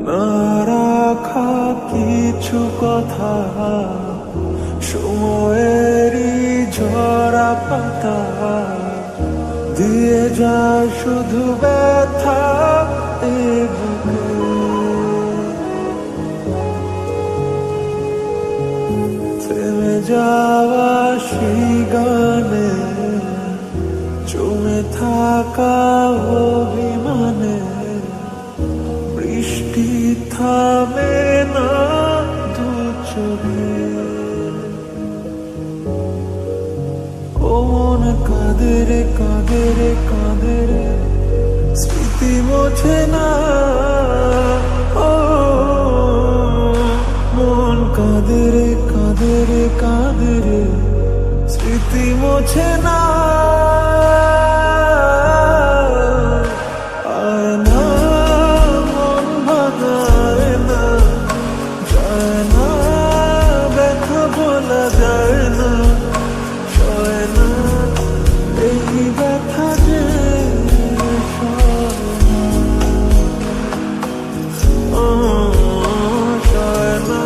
না রাখা কিছু কথা, সময়েরই ঝরা পাতা দিয়ে যায় শুধু ব্যথা এ বুকে। থেমে যাওয়া সেই গানে, জমে থাকা অভিমানে, বৃষ্টি থামে না দু চোখে। ও মন কাঁদে রে কাঁদে রে কাঁদে রে, স্মৃতি মোছে না। ও মন কাঁদে রে কাঁদে রে কাঁদে রে, স্মৃতি মোছে না। আয় না মন ভাঙায় না, যায় না ব্যথা বলা যায় না, সয় না এই ব্যথা যে সয় না,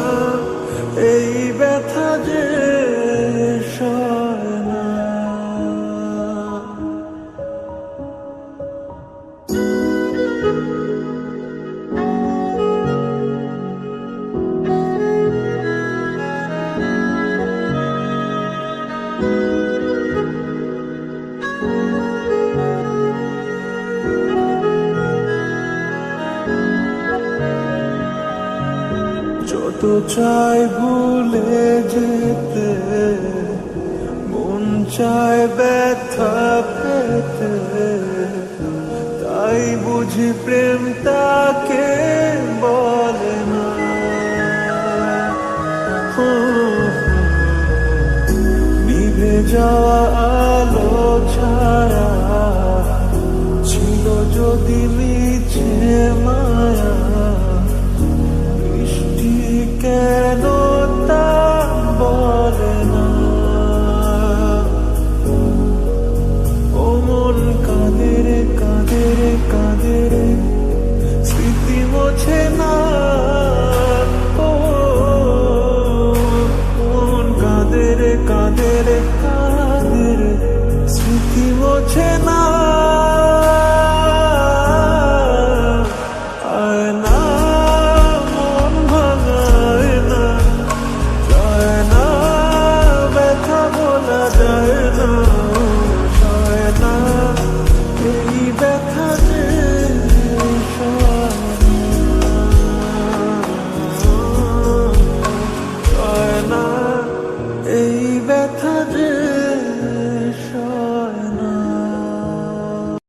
এই ব্যথা যে সয় না। যত চাই ভুলে যেতে, মন চায় ব্যথা পেতে, তাই বুঝি প্রেম তাকে বলে না। নিভে যাওয়া আলো ছায়া ছিল যদি মিছে